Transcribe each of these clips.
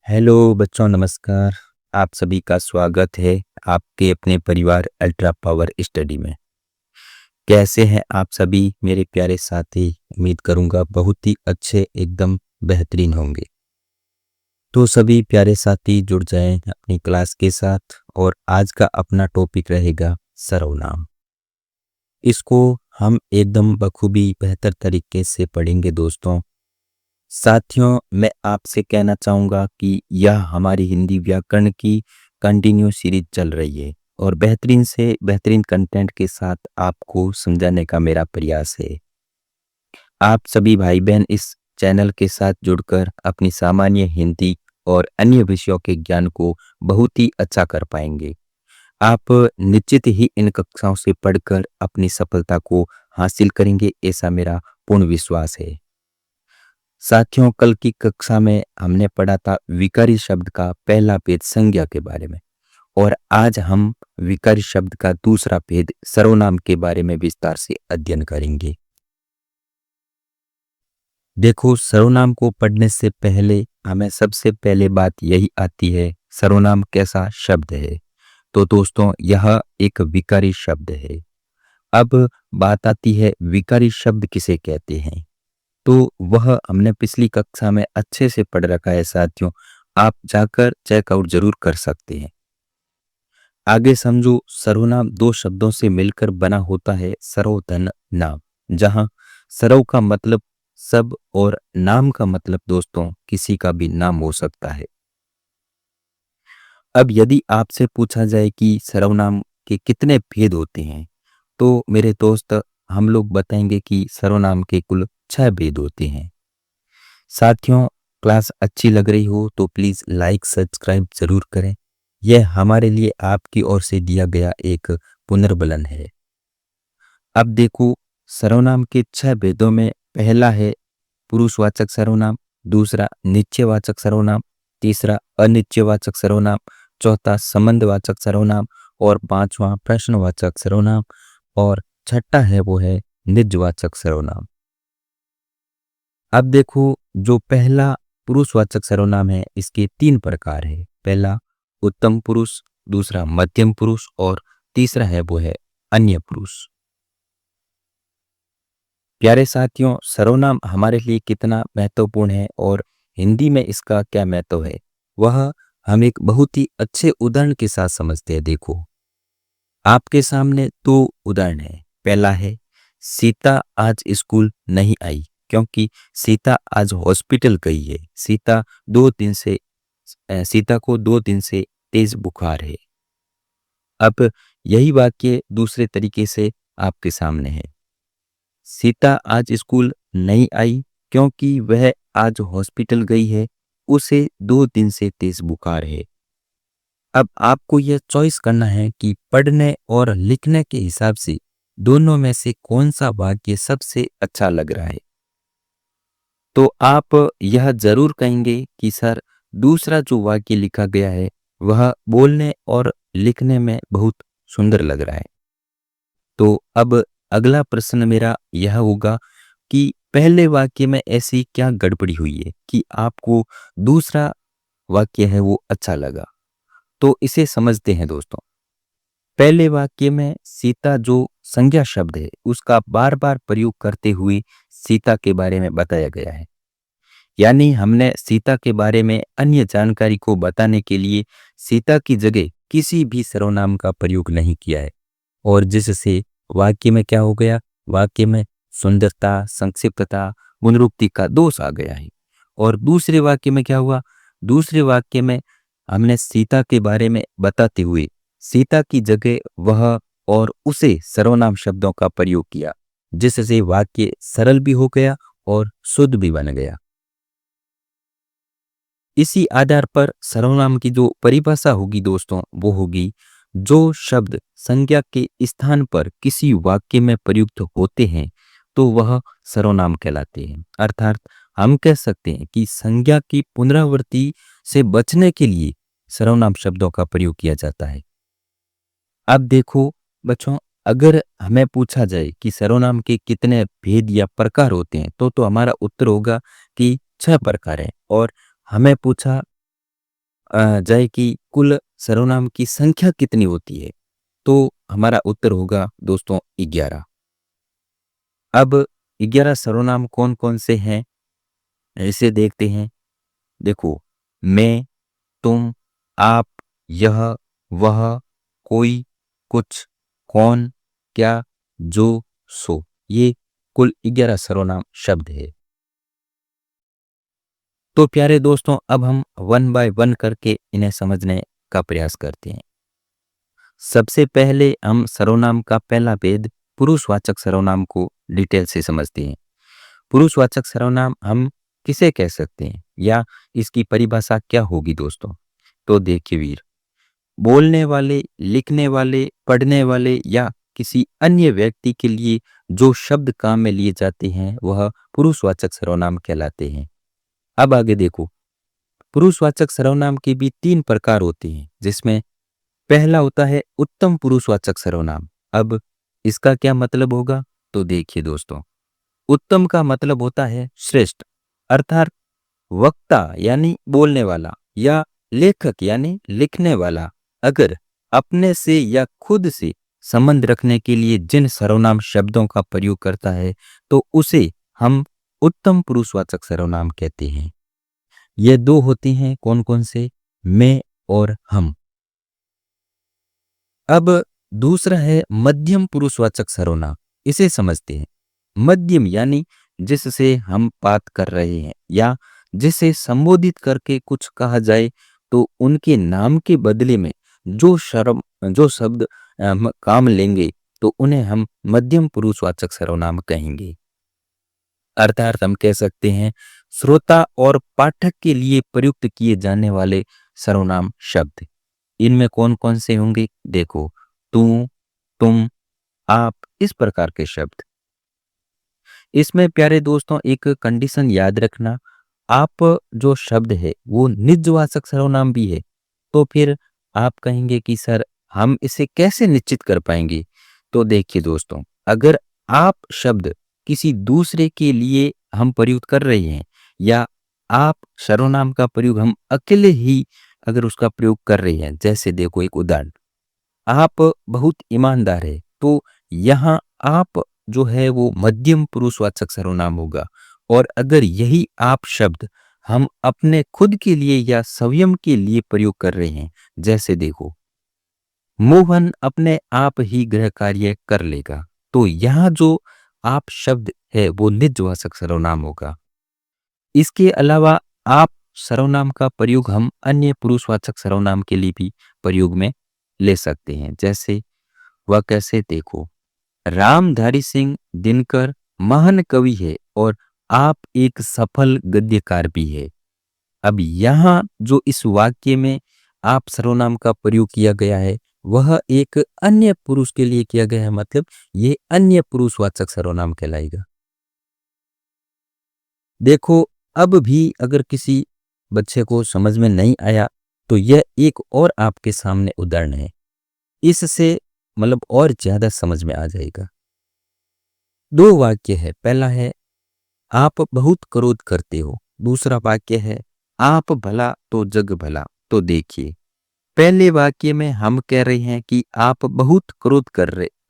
Hello बच्चों, नमस्कार। आप सभी का स्वागत है आपके अपने परिवार अल्ट्रा पावर स्टडी में। कैसे हैं आप सभी मेरे प्यारे साथी? उम्मीद करूंगा बहुत ही अच्छे, एकदम बेहतरीन होंगे। तो सभी प्यारे साथी जुड़ जाएं अपनी क्लास के साथ और आज का अपना टॉपिक रहेगा सर्वनाम। इसको हम एकदम बखूबी बेहतर तरीके से पढ़ेंगे दोस्तों। साथियों, मैं आपसे कहना चाहूँगा कि यह हमारी हिंदी व्याकरण की कंटिन्यू सीरीज चल रही है और बेहतरीन से बेहतरीन कंटेंट के साथ आपको समझाने का मेरा प्रयास है। आप सभी भाई बहन इस चैनल के साथ जुड़कर अपनी सामान्य हिंदी और अन्य विषयों के ज्ञान को बहुत ही अच्छा कर पाएंगे। आप निश्चित ही इन कक्षाओं से पढ़कर अपनी सफलता को हासिल करेंगे, ऐसा मेरा पूर्ण विश्वास है। साथियों, कल की कक्षा में हमने पढ़ा था विकारी शब्द का पहला भेद संज्ञा के बारे में और आज हम विकारी शब्द का दूसरा भेद सर्वनाम के बारे में विस्तार से अध्ययन करेंगे। देखो, सर्वनाम को पढ़ने से पहले हमें सबसे पहले बात यही आती है, सर्वनाम कैसा शब्द है। तो दोस्तों, यह एक विकारी शब्द है। अब बात आती है विकारी शब्द किसे कहते हैं। तो वह हमने पिछली कक्षा में अच्छे से पढ़ रखा है साथियों, आप जाकर चेकआउट जरूर कर सकते हैं। आगे समझो, सर्वनाम दो शब्दों से मिलकर बना होता है, सर्वधन नाम, जहां सर्व का मतलब सब और नाम का मतलब दोस्तों किसी का भी नाम हो सकता है। अब यदि आपसे पूछा जाए कि सर्वनाम के कितने भेद होते हैं, तो मेरे दोस्त हम लोग बताएंगे कि सर्वनाम के कुल 6 भेद होते हैं। साथियों, क्लास अच्छी लग रही हो तो प्लीज लाइक सब्सक्राइब जरूर करें। यह हमारे लिए आपकी ओर से दिया गया एक पुनर्बलन है। अब देखो, सर्वनाम के 6 भेदों में पहला है पुरुषवाचक सर्वनाम, दूसरा निश्चयवाचक सर्वनाम, तीसरा अनिश्चयवाचक सर्वनाम, चौथा संबंधवाचक सर्वनाम और पांचवा प्रश्नवाचक सर्वनाम और छठा है वो है निजवाचक सर्वनाम। अब देखो, जो पहला पुरुषवाचक सर्वनाम है इसके 3 प्रकार है। पहला उत्तम पुरुष, दूसरा मध्यम पुरुष और तीसरा है वो है अन्य पुरुष। प्यारे साथियों, सर्वनाम हमारे लिए कितना महत्वपूर्ण है और हिंदी में इसका क्या महत्व है, वह हम एक बहुत ही अच्छे उदाहरण के साथ समझते हैं। देखो, आपके सामने 2 उदाहरण है। पहला है सीता आज स्कूल नहीं आई क्योंकि सीता आज हॉस्पिटल गई है। सीता को 2 दिन से तेज बुखार है। अब यही वाक्य दूसरे तरीके से आपके सामने है। सीता आज स्कूल नहीं आई क्योंकि वह आज हॉस्पिटल गई है, उसे 2 दिन से तेज बुखार है। अब आपको यह चॉइस करना है कि पढ़ने और लिखने के हिसाब से दोनों में से कौन सा वाक्य सबसे अच्छा लग रहा है। तो आप यह जरूर कहेंगे कि सर, दूसरा जो वाक्य लिखा गया है वह बोलने और लिखने में बहुत सुंदर लग रहा है। तो अब अगला प्रश्न मेरा यह होगा कि पहले वाक्य में ऐसी क्या गड़बड़ी हुई है कि आपको दूसरा वाक्य है वो अच्छा लगा। तो इसे समझते हैं दोस्तों। पहले वाक्य में सीता जो संज्ञा शब्द है उसका बार बार प्रयोग करते हुए सीता के बारे में बताया गया है। यानी हमने सीता के बारे में अन्य जानकारी को बताने के लिए सीता की जगह किसी भी सर्वनाम का प्रयोग नहीं किया है और जिससे वाक्य में क्या हो गया, वाक्य में सुंदरता, संक्षिप्तता, पुनरुक्ति का दोष आ गया है। और दूसरे वाक्य में क्या हुआ, दूसरे वाक्य में हमने सीता के बारे में बताते हुए सीता की जगह वह और उसे सर्वनाम शब्दों का प्रयोग किया, जिससे वाक्य सरल भी हो गया और शुद्ध भी बन गया। इसी आधार पर सर्वनाम की जो परिभाषा होगी दोस्तों, वो होगी जो शब्द संज्ञा के स्थान पर किसी वाक्य में प्रयुक्त होते हैं तो वह सर्वनाम कहलाते हैं। अर्थात हम कह सकते हैं कि संज्ञा की पुनरावृत्ति से बचने के लिए सर्वनाम शब्दों का प्रयोग किया जाता है। अब देखो बच्चों, अगर हमें पूछा जाए कि सर्वनाम के कितने भेद या प्रकार होते हैं तो हमारा उत्तर होगा कि 6 प्रकार है। और हमें पूछा जाए कि कुल सर्वनाम की संख्या कितनी होती है, तो हमारा उत्तर होगा दोस्तों 11। अब 11 सर्वनाम कौन-कौन से हैं, इसे देखते हैं। देखो, मैं, तुम, आप, यह, वह, कोई, कुछ, कौन, क्या, जो, सो, ये कुल 11 सर्वनाम शब्द है। तो प्यारे दोस्तों, अब हम वन बाय वन करके इन्हें समझने का प्रयास करते हैं। सबसे पहले हम सर्वनाम का पहला भेद पुरुषवाचक सर्वनाम को डिटेल से समझते हैं। पुरुषवाचक सर्वनाम हम किसे कह सकते हैं या इसकी परिभाषा क्या होगी दोस्तों? तो देखिए वीर, बोलने वाले, लिखने वाले, पढ़ने वाले या किसी अन्य व्यक्ति के लिए जो शब्द काम में लिए जाते हैं वह पुरुषवाचक सर्वनाम कहलाते हैं। अब आगे देखो, पुरुषवाचक सर्वनाम के भी 3 प्रकार होते हैं, जिसमें पहला होता है उत्तम पुरुषवाचक सर्वनाम। अब इसका क्या मतलब होगा? तो देखिए दोस्तों, उत्तम का मतलब होता है श्रेष्ठ, अर्थात वक्ता यानी बोलने वाला या लेखक यानी लिखने वाला अगर अपने से या खुद से संबंध रखने के लिए जिन सर्वनाम शब्दों का प्रयोग करता है तो उसे हम उत्तम पुरुषवाचक सर्वनाम कहते हैं। ये दो होते हैं, कौन कौन से? मैं और हम। अब दूसरा है मध्यम पुरुषवाचक सर्वनाम। इसे समझते हैं। मध्यम यानी जिससे हम बात कर रहे हैं या जिसे संबोधित करके कुछ कहा जाए तो उनके नाम के बदले में जो शब्द हम काम लेंगे तो उन्हें हम मध्यम पुरुषवाचक सर्वनाम कहेंगे। अर्थात हम कह सकते हैं श्रोता और पाठक के लिए प्रयुक्त किए जाने वाले सर्वनाम शब्द। इनमें कौन कौन से होंगे? देखो, तू, तुम, आप, इस प्रकार के शब्द। इसमें प्यारे दोस्तों एक कंडीशन याद रखना, आप जो शब्द है वो निजवाचक सर्वनाम भी है। तो फिर आप कहेंगे कि सर हम इसे कैसे निश्चित कर पाएंगे? तो देखिए दोस्तों, अगर आप शब्द किसी दूसरे के लिए हम प्रयुक्त कर रहे हैं या आप सर्वनाम का प्रयोग हम अकेले ही अगर उसका प्रयोग कर रहे हैं, जैसे देखो एक उदाहरण, आप बहुत ईमानदार है, तो यहाँ आप जो है वो मध्यम पुरुषवाचक सर्वनाम होगा। और अगर यही आप शब्द हम अपने खुद के लिए या स्वयं के लिए प्रयोग कर रहे हैं, जैसे देखो, मोहन अपने आप ही गृह कार्य कर लेगा, तो यहाँ जो आप शब्द है वो निजवाचक सर्वनाम होगा। इसके अलावा आप सर्वनाम का प्रयोग हम अन्य पुरुषवाचक सर्वनाम के लिए भी प्रयोग में ले सकते हैं। जैसे वह कैसे? देखो, रामधारी सिंह दिनकर महान कवि है और आप एक सफल गद्यकार भी है। अब यहाँ जो इस वाक्य में आप सर्वनाम का प्रयोग किया गया है वह एक अन्य पुरुष के लिए किया गया है, मतलब ये अन्य पुरुषवाचक सर्वनाम कहलाएगा। देखो, अब भी अगर किसी बच्चे को समझ में नहीं आया तो यह एक और आपके सामने उदाहरण है, इससे मतलब और ज्यादा समझ में आ जाएगा। 2 वाक्य है, पहला है आप बहुत क्रोध करते हो, दूसरा वाक्य है आप भला तो जग भला। तो देखिए, पहले वाक्य में हम कह रहे हैं कि आप बहुत क्रोध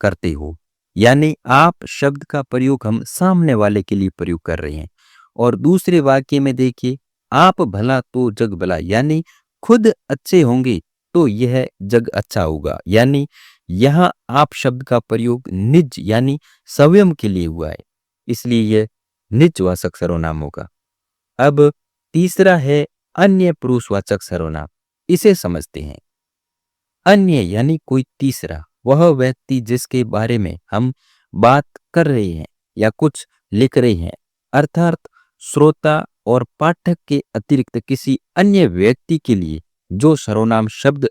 करते हो, यानी आप शब्द का प्रयोग हम सामने वाले के लिए प्रयोग कर रहे हैं। और दूसरे वाक्य में देखिए, आप भला तो जग भला, यानी खुद अच्छे होंगे तो यह जग अच्छा होगा। यानी यहाँ आप शब्द का प्रयोग निज यानी स्वयं के लिए हुआ है, इसलिए यह निजवाचक सर्वनाम होगा। अब तीसरा है अन्य पुरुषवाचक सर्वनाम। इसे समझते हैं। अन्य यानी कोई तीसरा, वह व्यक्ति जिसके बारे में हम बात कर रहे हैं या कुछ लिख रहे हैं, अर्थात श्रोता और पाठक के अतिरिक्त किसी अन्य व्यक्ति के लिए जो सर्वनाम शब्द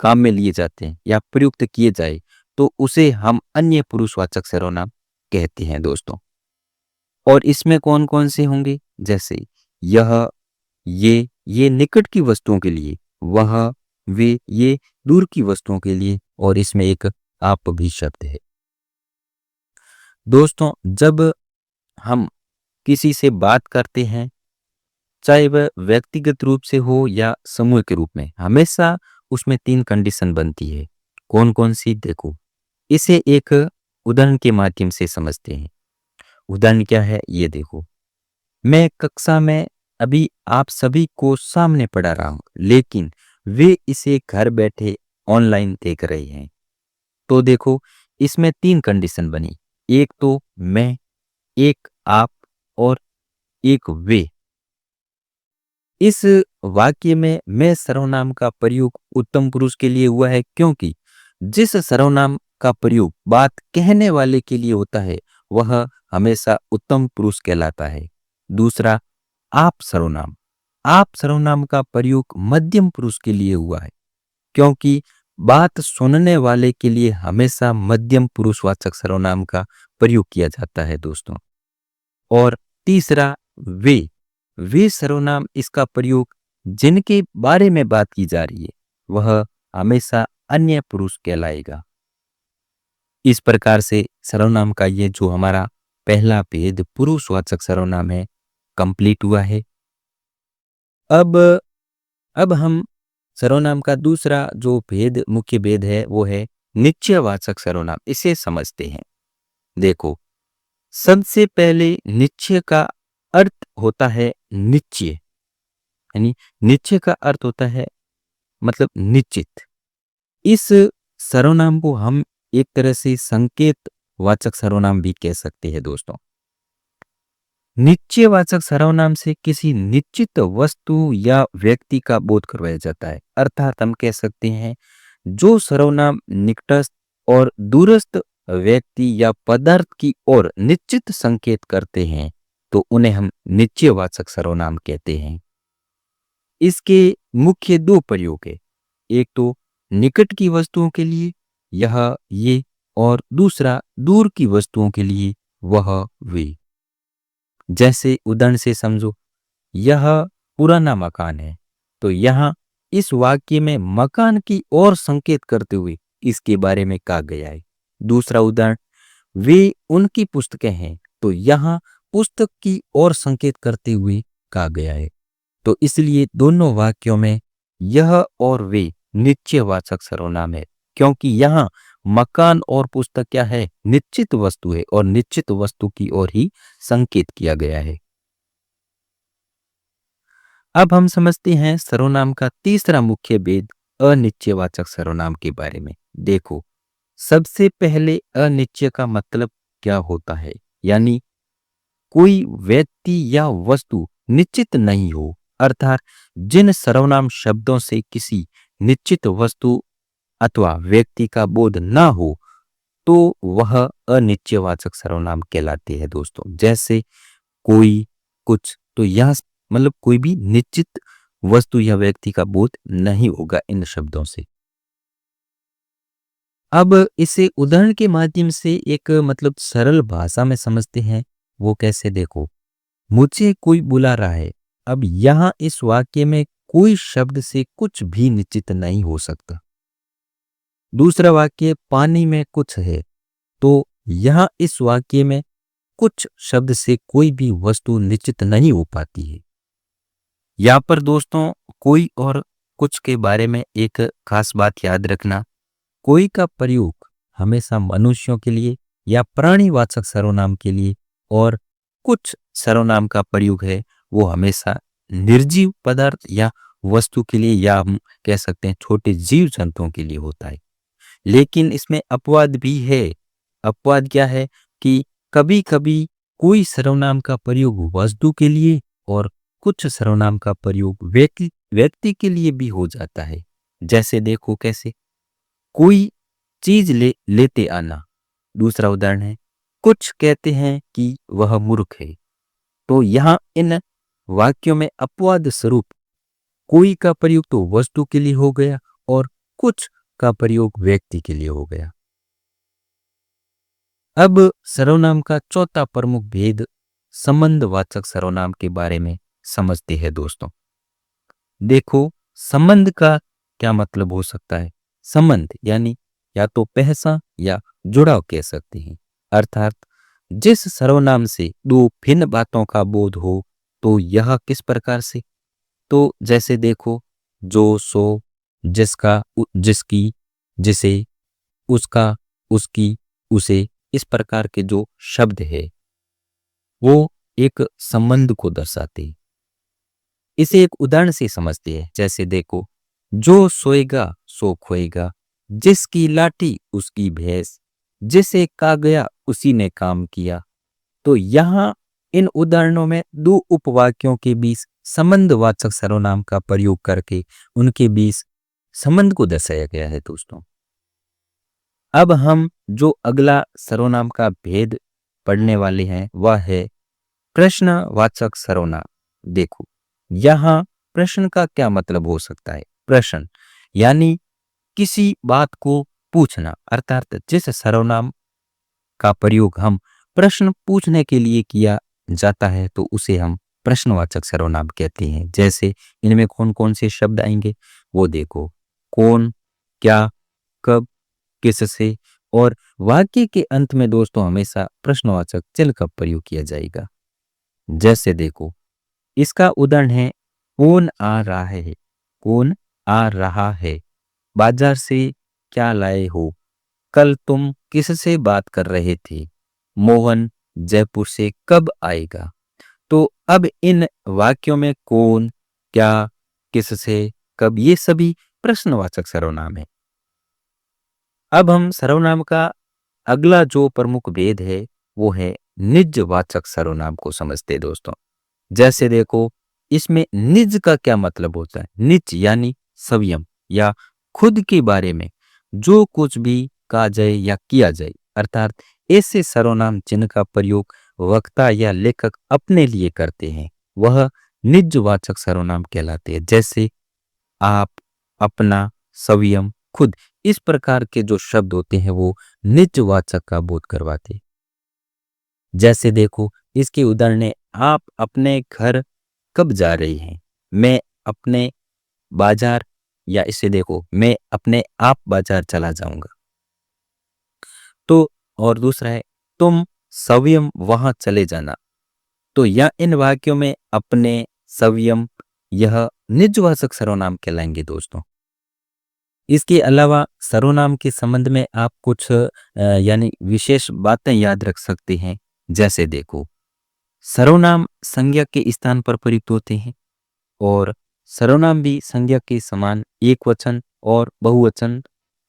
काम में लिए जाते हैं या प्रयुक्त किए जाए तो उसे हम अन्य पुरुषवाचक सर्वनाम कहते हैं दोस्तों। और इसमें कौन कौन से होंगे? जैसे यह, ये निकट की वस्तुओं के लिए, वह, वे, ये दूर की वस्तुओं के लिए, और इसमें एक आप भी शब्द है। दोस्तों, जब हम किसी से बात करते हैं चाहे वह व्यक्तिगत रूप से हो या समूह के रूप में, हमेशा उसमें 3 कंडीशन बनती है। कौन-कौन सी? देखो, इसे एक उदाहरण के माध्यम से समझते हैं। उदाहरण क्या है ये देखो। मैं कक्षा में अभी आप सभी को सामने पढ़ा रहा हूँ, लेकिन वे इसे घर बैठे ऑनलाइन देख रहे हैं। तो देखो, इसमें 3 कंडीशन बनी। एक तो मैं, एक आप और एक वे। इस वाक्य में मैं सर्वनाम का प्रयोग उत्तम पुरुष के लिए हुआ है, क्योंकि जिस सर्वनाम का प्रयोग बात कहने वाले के लिए होता है वह हमेशा उत्तम पुरुष कहलाता है। दूसरा, आप सर्वनाम। आप सर्वनाम का प्रयोग मध्यम पुरुष के लिए हुआ है, क्योंकि बात सुनने वाले के लिए हमेशा मध्यम पुरुषवाचक सर्वनाम का प्रयोग किया जाता है दोस्तों। और तीसरा, वे सर्वनाम, इसका प्रयोग जिनके बारे में बात की जा रही है वह हमेशा अन्य पुरुष कहलाएगा। इस प्रकार से सर्वनाम का ये जो हमारा पहला भेद पुरुषवाचक सर्वनाम है कंप्लीट हुआ है। अब हम सर्वनाम का दूसरा जो भेद, मुख्य भेद है, वो है निश्चयवाचक सर्वनाम। इसे समझते हैं। देखो, सबसे पहले निश्चय का अर्थ होता है निश्चय, यानी निश्चय का अर्थ होता है मतलब निश्चित। इस सर्वनाम को हम एक तरह से संकेत वाचक सर्वनाम भी कह सकते हैं दोस्तों। निश्चयवाचक सर्वनाम से किसी निश्चित वस्तु या व्यक्ति का बोध करवाया जाता है। अर्थात हम कह सकते हैं जो सर्वनाम निकटस्थ और दूरस्थ व्यक्ति या पदार्थ की ओर निश्चित संकेत करते हैं तो उन्हें हम निश्चयवाचक सर्वनाम कहते हैं। इसके मुख्य 2 प्रयोग है। एक तो निकट की वस्तुओं के लिए यह ये, और दूसरा दूर की वस्तुओं के लिए वह वे। जैसे उदाहरण से समझो, यह पुराना मकान है, तो यहाँ इस वाक्य में मकान की ओर संकेत करते हुए इसके बारे में कहा गया है। दूसरा उदाहरण, वे उनकी पुस्तकें हैं, तो यहाँ पुस्तक की ओर संकेत करते हुए कहा गया है। तो इसलिए दोनों वाक्यों में यह और वे निश्चयवाचक सर्वनाम है, क्योंकि यहाँ मकान और पुस्तक क्या है? निश्चित वस्तु है, और निश्चित वस्तु की ओर ही संकेत किया गया है। अब हम समझते हैं सर्वनाम का तीसरा मुख्य भेद अनिश्चयवाचक सर्वनाम के बारे में। देखो, सबसे पहले अनिश्चय का मतलब क्या होता है? यानी कोई व्यक्ति या वस्तु निश्चित नहीं हो, अर्थात जिन सर्वनाम शब्दों से किसी निश्चित वस्तु अथवा व्यक्ति का बोध ना हो तो वह अनिश्चयवाचक सर्वनाम कहलाते हैं दोस्तों। जैसे कोई, कुछ, तो यह मतलब कोई भी निश्चित वस्तु या व्यक्ति का बोध नहीं होगा इन शब्दों से। अब इसे उदाहरण के माध्यम से एक मतलब सरल भाषा में समझते हैं। वो कैसे? देखो, मुझे कोई बुला रहा है। अब यहां इस वाक्य में कोई शब्द से कुछ भी निश्चित नहीं हो सकता। दूसरा वाक्य, पानी में कुछ है, तो यहां इस वाक्य में कुछ शब्द से कोई भी वस्तु निश्चित नहीं हो पाती है। यहाँ पर दोस्तों कोई और कुछ के बारे में एक खास बात याद रखना, कोई का प्रयोग हमेशा मनुष्यों के लिए या प्राणीवाचक सर्वनाम के लिए, और कुछ सर्वनाम का प्रयोग है वो हमेशा निर्जीव पदार्थ या वस्तु के लिए, या हम कह सकते हैं छोटे जीव जंतुओं के लिए होता है। लेकिन इसमें अपवाद भी है। अपवाद क्या है कि कभी कभी कोई सर्वनाम का प्रयोग वस्तु के लिए और कुछ सर्वनाम का प्रयोग व्यक्ति के लिए भी हो जाता है। जैसे देखो कैसे, कोई चीज लेते आना। दूसरा उदाहरण है, कुछ कहते हैं कि वह मूर्ख है। तो यहाँ इन वाक्यों में अपवाद स्वरूप कोई का प्रयोग तो वस्तु के लिए हो गया और कुछ का प्रयोग व्यक्ति के लिए हो गया। अब सर्वनाम का चौथा प्रमुख भेद संबंधवाचक सर्वनाम के बारे में समझते हैं दोस्तों। देखो, संबंध का क्या मतलब हो सकता है? संबंध यानी या तो पहचान या जुड़ाव कह सकते हैं। अर्थात जिस सर्वनाम से दो भिन्न बातों का बोध हो तो यह किस प्रकार से? तो जैसे देखो, जो, सो, जिसका, जिसकी, जिसे, उसका, उसकी, उसे, इस प्रकार के जो शब्द है वो एक संबंध को दर्शाते हैं। इसे एक उदाहरण से समझते हैं। जैसे देखो, जो सोएगा सो खोएगा, जिसकी लाठी उसकी भैंस, जिसे कहा गया उसी ने काम किया। तो यहाँ इन उदाहरणों में दो उपवाक्यों के बीच संबंधवाचक सर्वनाम का प्रयोग करके उनके बीच संबंध को दर्शाया गया है दोस्तों। अब हम जो अगला सर्वनाम का भेद पढ़ने वाले हैं वह है प्रश्नवाचक सर्वनाम। देखो, यहाँ प्रश्न का क्या मतलब हो सकता है? प्रश्न यानी किसी बात को पूछना, अर्थात जिस सर्वनाम का प्रयोग हम प्रश्न पूछने के लिए किया जाता है तो उसे हम प्रश्नवाचक सर्वनाम कहते हैं। जैसे इनमें कौन कौन से शब्द आएंगे वो देखो, कौन, क्या, कब, किससे, और वाक्य के अंत में दोस्तों हमेशा प्रश्नवाचक चिन्ह का प्रयोग किया जाएगा। जैसे देखो, इसका उदाहरण है, कौन आ रहा है, कौन आ रहा है, बाजार से क्या लाए हो, कल तुम किससे बात कर रहे थे, मोहन जयपुर से कब आएगा। तो अब इन वाक्यों में कौन, क्या, किससे, कब, ये सभी प्रश्नवाचक सर्वनाम है। अब हम सर्वनाम का अगला जो प्रमुख भेद है वो है निजवाचक सर्वनाम को समझते हैं दोस्तों। जैसे देखो, इसमें निज का क्या मतलब होता है? निज यानी स्वयं या खुद के बारे में जो कुछ भी कहा जाए या किया जाए, अर्थात ऐसे सर्वनाम जिनका का प्रयोग वक्ता या लेखक अपने लिए करते हैं वह निजवाचक सर्वनाम कहलाते हैं। जैसे आप, अपना, स्वयं, खुद, इस प्रकार के जो शब्द होते हैं वो निजवाचक का बोध करवाते हैं। जैसे देखो, इसके उदाहरण है, आप अपने घर कब जा रही हैं, मैं अपने बाजार, या इसे देखो, मैं अपने आप बाजार चला जाऊंगा। तो और दूसरा है, तुम स्वयं वहां चले जाना। तो यह इन वाक्यों में अपने, स्वयं, यह निजवाचक सर्वनाम कहलाएंगे दोस्तों। इसके अलावा सर्वनाम के संबंध में आप कुछ यानी विशेष बातें याद रख सकते हैं। जैसे देखो, सर्वनाम संज्ञा के स्थान पर प्रयुक्त होते हैं और सर्वनाम भी संज्ञा के समान एक वचन और बहुवचन,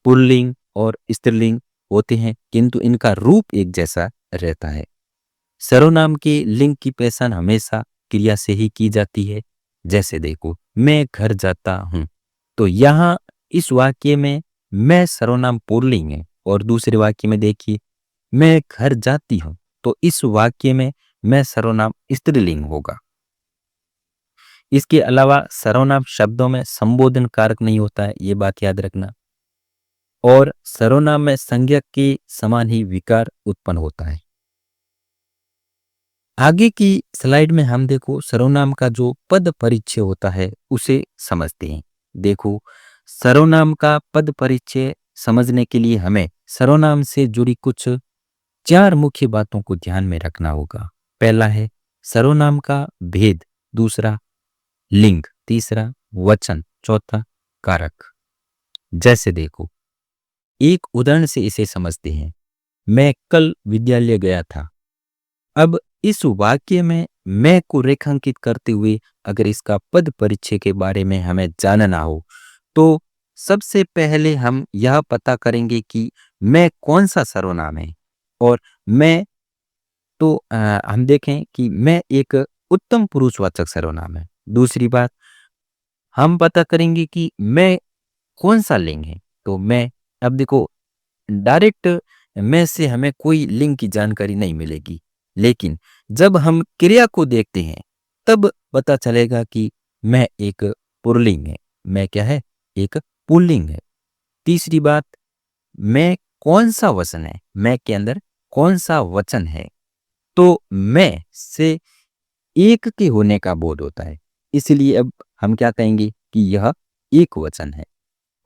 पुल्लिंग और स्त्रीलिंग होते हैं, किंतु इनका रूप एक जैसा रहता है। सर्वनाम के लिंग की पहचान हमेशा क्रिया से ही की जाती है। जैसे देखो, मैं घर जाता हूं, तो यहाँ इस वाक्य में मैं सर्वनाम पुल्लिंग है, और दूसरे वाक्य में देखिए, मैं घर जाती हूं, तो इस वाक्य में मैं सर्वनाम स्त्रीलिंग होगा। इसके अलावा सर्वनाम शब्दों में संबोधन कारक नहीं होता है, ये बात याद रखना। और सर्वनाम में संज्ञा के समान ही विकार उत्पन्न होता है। आगे की स्लाइड में हम देखो सर्वनाम का जो पद परिचय होता है उसे समझते हैं। देखो, सर्वनाम का पद परिचय समझने के लिए हमें सर्वनाम से जुड़ी कुछ 4 मुख्य बातों को ध्यान में रखना होगा। पहला है सर्वनाम का भेद, दूसरा लिंग, तीसरा वचन, चौथा कारक। जैसे देखो, एक उदाहरण से इसे समझते हैं, मैं कल विद्यालय गया था। अब इस वाक्य में मैं को रेखांकित करते हुए अगर इसका पद परिचय के बारे में हमें जानना हो तो सबसे पहले हम यह पता करेंगे कि मैं कौन सा सर्वनाम है। और मैं, तो हम देखें कि मैं एक उत्तम पुरुषवाचक सर्वनाम है। दूसरी बात, हम पता करेंगे कि मैं कौन सा लिंग है। तो मैं, अब देखो, डायरेक्ट मैं से हमें कोई लिंग की जानकारी नहीं मिलेगी, लेकिन जब हम क्रिया को देखते हैं तब पता चलेगा कि मैं एक पुल्लिंग है। मैं क्या है? एक पुल्लिंग है। तीसरी बात, मैं कौन सा वचन है, मैं के अंदर कौन सा वचन है। तो मैं से एक के होने का बोध होता है, इसलिए अब हम क्या कहेंगे कि यह एक वचन है।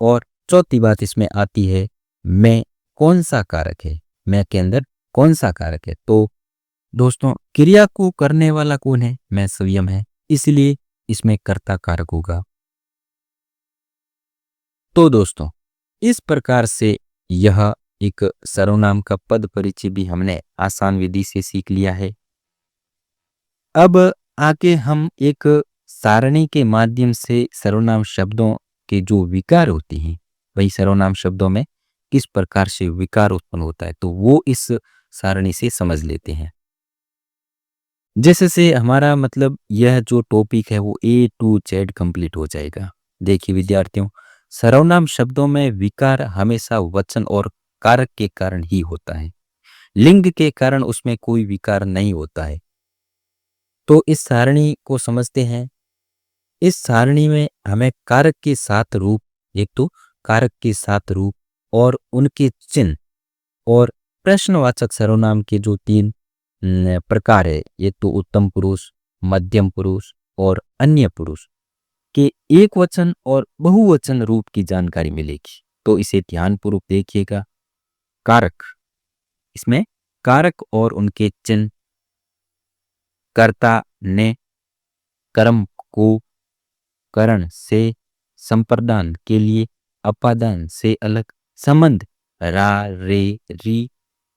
और चौथी बात इसमें आती है, मैं कौन सा कारक है, मैं के अंदर कौन सा कारक है। तो दोस्तों क्रिया को करने वाला कौन है? मैं स्वयं है, इसलिए इसमें कर्ता कारक होगा। तो दोस्तों इस प्रकार से यह एक सर्वनाम का पद परिचय भी हमने आसान विधि से सीख लिया है। अब आगे हम एक सारणी के माध्यम से सर्वनाम शब्दों के जो विकार होते हैं, वही सर्वनाम शब्दों में किस प्रकार से विकार उत्पन्न होता है, तो वो इस सारणी से समझ लेते हैं। जैसे से हमारा मतलब यह जो टॉपिक है वो ए टू जेड कंप्लीट हो जाएगा। देखिए विद्यार्थियों, सर्वनाम शब्दों में विकार हमेशा वचन और कारक के कारण ही होता है। लिंग के कारण उसमें कोई विकार नहीं होता है। तो इस सारणी को समझते हैं। इस सारणी में हमें कारक के सात रूप, एक तो कारक के सात रूप और उनके चिन्ह और प्रश्नवाचक सर्वनाम के जो तीन प्रकार है, ये तो उत्तम पुरुष, मध्यम पुरुष और अन्य पुरुष के एक वचन और बहुवचन रूप की जानकारी मिलेगी। तो इसे ध्यानपूर्वक देखिएगा। कारक, इसमें कारक और उनके चिन्ह, कर्ता ने, कर्म को, करण से, संप्रदान के लिए, अपादान से अलग, संबंध रा रे री,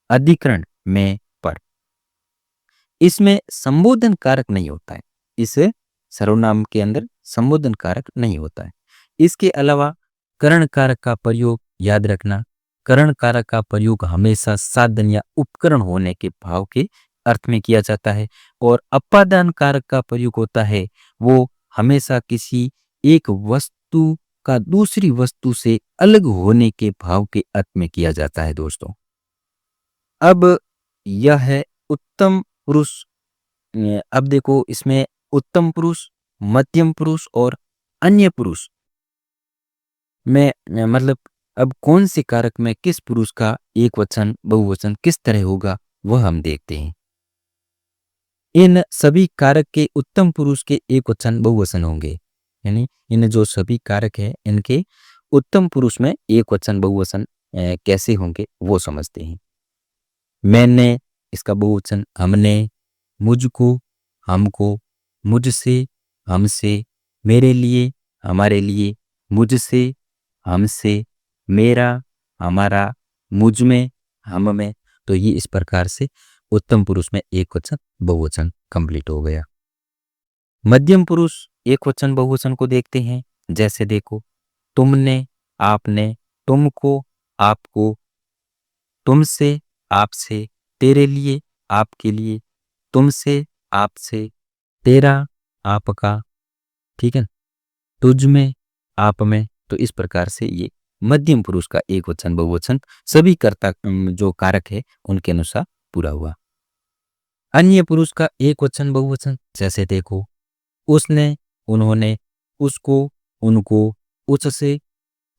अधिकरण में पर। इसमें संबोधन कारक नहीं होता है। इस सर्वनाम के अंदर संबोधन कारक नहीं होता है। इसके अलावा करण कारक का प्रयोग याद रखना। करण कारक का प्रयोग हमेशा साधन या उपकरण होने के भाव के अर्थ में किया जाता है और अपादान कारक का प्रयोग होता है वो हमेशा किसी एक वस्तु का दूसरी वस्तु से अलग होने के भाव के अर्थ में किया जाता है दोस्तों। अब यह है उत्तम पुरुष। अब देखो इसमें उत्तम पुरुष, मध्यम पुरुष और अन्य पुरुष में मतलब अब कौन से कारक में किस पुरुष का एक वचन बहुवचन किस तरह होगा वह हम देखते हैं। इन सभी कारक के उत्तम पुरुष के एक वचन बहुवचन होंगे, यानी इन जो सभी कारक है इनके उत्तम पुरुष में एक वचन बहुवचन कैसे होंगे वो समझते हैं। मैंने, इसका बहुवचन हमने, मुझको, हमको, मुझसे, हमसे, मेरे लिए, हमारे लिए, मुझसे, हमसे, मेरा, हमारा, मुझ में, हम में। तो ये इस प्रकार से उत्तम पुरुष में एक वचन बहुवचन कंप्लीट हो गया। मध्यम पुरुष एक वचन बहुवचन को देखते हैं। जैसे देखो, तुमने, आपने, तुमको, आपको, तुमसे, आपसे, तेरे लिए, आपके लिए, तुमसे, आपसे, तेरा, आपका, ठीक है, तुझ में, आप में। तो इस प्रकार से ये मध्यम पुरुष का एक वचन बहुवचन सभी कर्ता जो कारक है उनके अनुसार पूरा हुआ। अन्य पुरुष का एक वचन बहुवचन जैसे देखो, उसने, उन्होंने, उसको, उनको, उससे,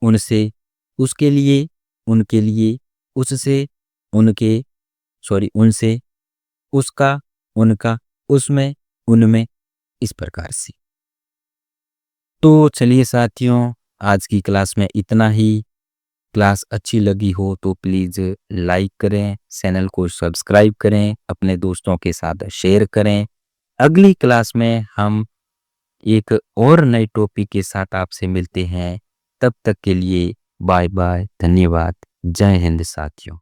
उनसे, उसके लिए, उनके लिए, उससे, उनके, सॉरी उनसे, उसका, उनका, उसमें, उनमें, इस प्रकार से। तो चलिए साथियों, आज की क्लास में इतना ही। क्लास अच्छी लगी हो तो प्लीज़ लाइक करें, चैनल को सब्सक्राइब करें, अपने दोस्तों के साथ शेयर करें। अगली क्लास में हम एक और नए टॉपिक के साथ आपसे मिलते हैं। तब तक के लिए बाय बाय, धन्यवाद, जय हिंद साथियों।